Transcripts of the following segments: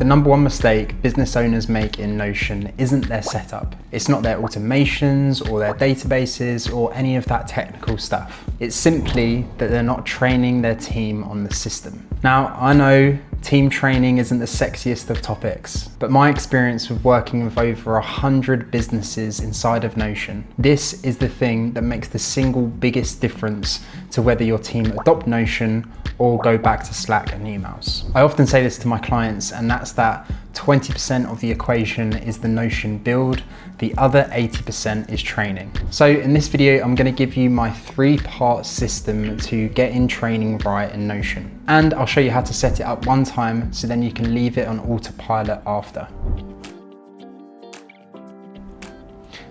The number one mistake business owners make in Notion isn't their setup. It's not their automations or their databases or any of that technical stuff. It's simply that they're not training their team on the system. Now, I know team training isn't the sexiest of topics, but my experience with working with over 100 businesses inside of Notion, this is the thing that makes the single biggest difference to whether your team adopt Notion or go back to Slack and emails. I often say this to my clients, and that's that 20% of the equation is the Notion build, the other 80% is training. So in this video, I'm going to give you my 3-part system to get in training right in Notion. And I'll show you how to set it up one time so then you can leave it on autopilot after.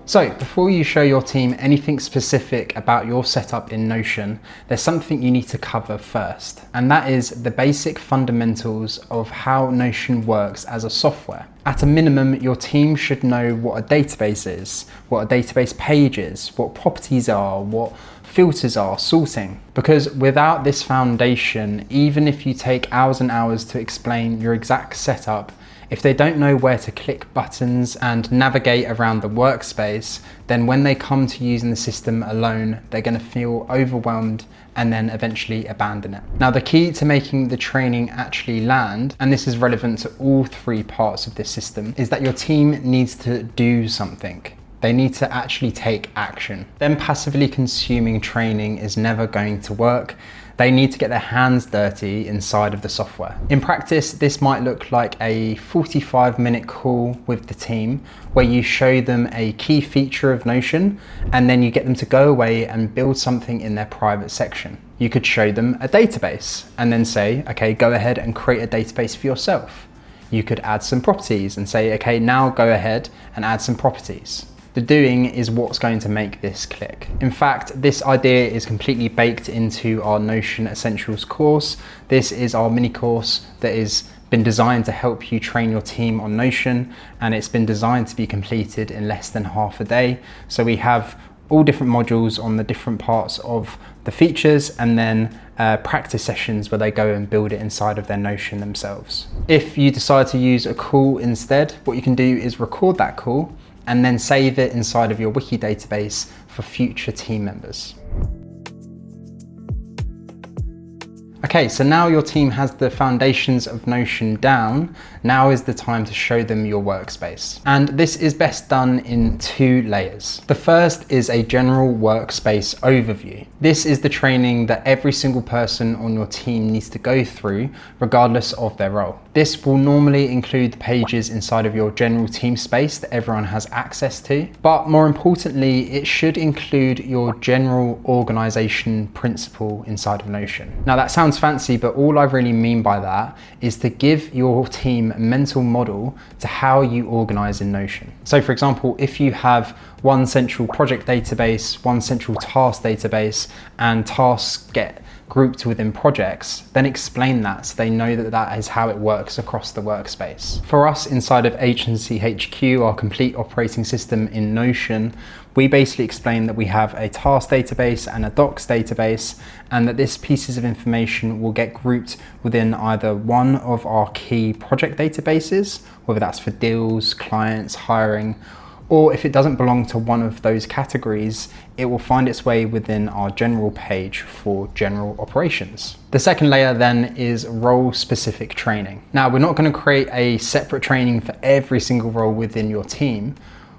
So before you show your team anything specific about your setup in Notion, there's something you need to cover first, and that is the basic fundamentals of how Notion works as a software. At a minimum, your team should know what a database is, what a database page is, what properties are, what filters are, sorting. Because without this foundation, even if you take hours and hours to explain your exact setup, if they don't know where to click buttons and navigate around the workspace, then when they come to using the system alone, they're going to feel overwhelmed and then eventually abandon it. Now, the key to making the training actually land, and this is relevant to all 3 parts of this system, is that your team needs to do something. They need to actually take action. Them passively consuming training is never going to work. They need to get their hands dirty inside of the software. In practice, this might look like a 45-minute call with the team where you show them a key feature of Notion and then you get them to go away and build something in their private section. You could show them a database and then say, okay, go ahead and create a database for yourself. You could add some properties and say, okay, now go ahead and add some properties. The doing is what's going to make this click. In fact, this idea is completely baked into our Notion Essentials course. This is our mini course that has been designed to help you train your team on Notion, and it's been designed to be completed in less than half a day. So we have all different modules on the different parts of the features, and then practice sessions where they go and build it inside of their Notion themselves. If you decide to use a call instead, what you can do is record that call and then save it inside of your wiki database for future team members. Okay, so now your team has the foundations of Notion down. Now is the time to show them your workspace. And this is best done in 2 layers. The first is a general workspace overview. This is the training that every single person on your team needs to go through, regardless of their role. This will normally include the pages inside of your general team space that everyone has access to. But more importantly, it should include your general organization principle inside of Notion. Now that sounds fancy, but all I really mean by that is to give your team a mental model to how you organize in Notion. So for example, if you have one central project database, one central task database, and tasks get grouped within projects, then explain that so they know that that is how it works across the workspace. For us inside of Agency HQ, our complete operating system in Notion, we basically explain that we have a task database and a docs database, and that these pieces of information will get grouped within either one of our key project databases, whether that's for deals, clients, hiring, or if it doesn't belong to one of those categories, it will find its way within our general page for general operations. The second layer then is role-specific training. Now, we're not going to create a separate training for every single role within your team.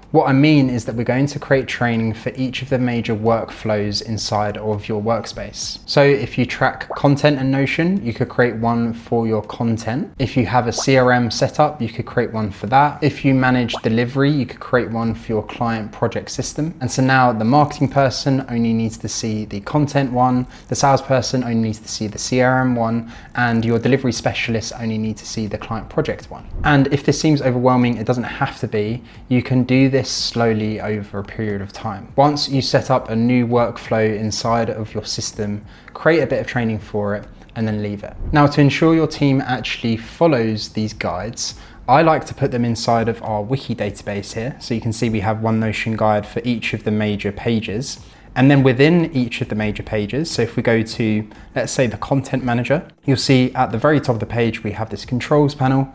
What I mean is that we're going to create training for each of the major workflows inside of your workspace. So if you track content in Notion, you could create one for your content. If you have a CRM setup, you could create one for that. If you manage delivery, you could create one for your client project system. And so now the marketing person only needs to see the content one, the salesperson only needs to see the CRM one, and your delivery specialist only need to see the client project one. And if this seems overwhelming, it doesn't have to be. You can do this slowly over a period of time. Once you set up a new workflow inside of your system, create a bit of training for it and then leave it. Now, to ensure your team actually follows these guides, I like to put them inside of our wiki database here. So you can see we have one Notion guide for each of the major pages. And then within each of the major pages, so if we go to, let's say, the content manager, you'll see at the very top of the page, we have this controls panel.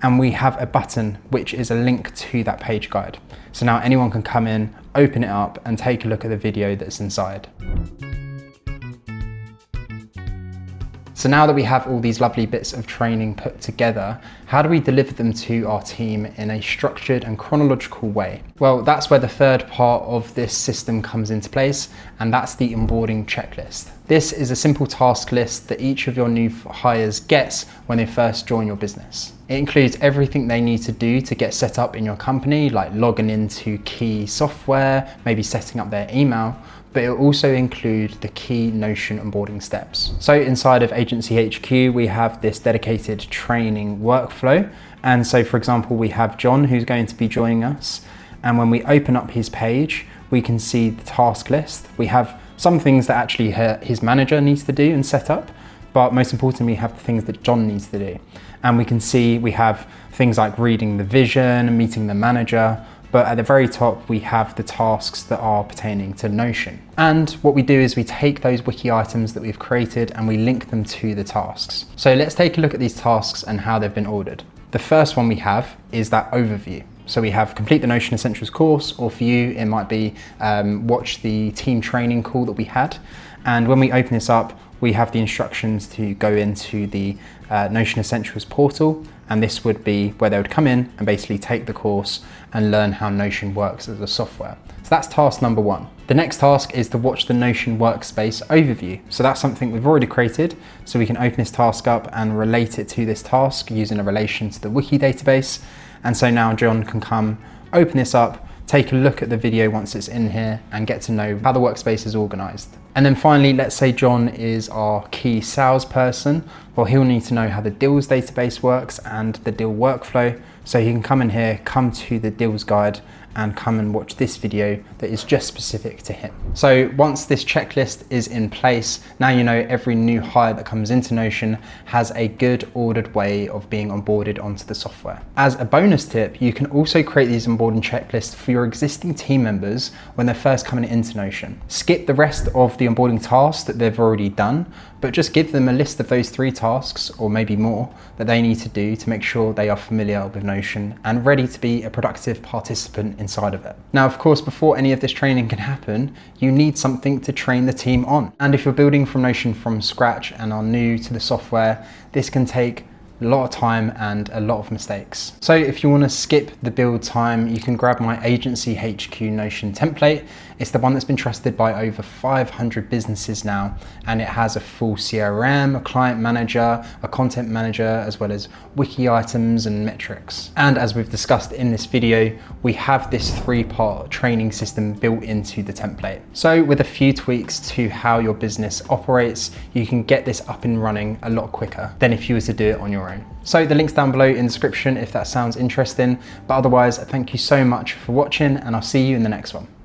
and we have a button which is a link to that page guide. So now anyone can come in, open it up and take a look at the video that's inside. So now that we have all these lovely bits of training put together, how do we deliver them to our team in a structured and chronological way? Well, that's where the third part of this system comes into place, and that's the onboarding checklist. This is a simple task list that each of your new hires gets when they first join your business. It includes everything they need to do to get set up in your company, like logging into key software, maybe setting up their email, but it will also include the key Notion onboarding steps. So inside of Agency HQ, we have this dedicated training workflow. And so for example, we have John who's going to be joining us. And when we open up his page, we can see the task list. We have some things that actually his manager needs to do and set up, but most importantly, we have the things that John needs to do. And we can see we have things like reading the vision, meeting the manager, but at the very top, we have the tasks that are pertaining to Notion. And what we do is we take those wiki items that we've created and we link them to the tasks. So let's take a look at these tasks and how they've been ordered. The first one we have is that overview. So we have complete the Notion Essentials course, or for you, it might be watch the team training call that we had. And when we open this up, we have the instructions to go into the Notion Essentials portal, and this would be where they would come in and basically take the course and learn how Notion works as a software. So that's task number one. The next task is to watch the Notion workspace overview. So that's something we've already created, so we can open this task up and relate it to this task using a relation to the wiki database. And so now John can come, open this up, take a look at the video once it's in here and get to know how the workspace is organized. And then finally, let's say John is our key salesperson. Well, he'll need to know how the deals database works and the deal workflow. So he can come in here, come to the deals guide and come and watch this video that is just specific to him. So once this checklist is in place, now you know every new hire that comes into Notion has a good ordered way of being onboarded onto the software. As a bonus tip, you can also create these onboarding checklists for your existing team members when they're first coming into Notion. Skip the rest of the onboarding tasks that they've already done, but just give them a list of those 3 tasks or maybe more that they need to do to make sure they are familiar with Notion and ready to be a productive participant inside of it. Now, of course, before any of this training can happen, you need something to train the team on. And if you're building from Notion from scratch and are new to the software, this can take a lot of time and a lot of mistakes. So if you want to skip the build time, you can grab my Agency HQ Notion template. It's the one that's been trusted by over 500 businesses now, and it has a full CRM, a client manager, a content manager, as well as wiki items and metrics. And as we've discussed in this video, we have this 3-part training system built into the template. So with a few tweaks to how your business operates, you can get this up and running a lot quicker than if you were to do it on your own. So the link's down below in the description if that sounds interesting, but otherwise, thank you so much for watching and I'll see you in the next one.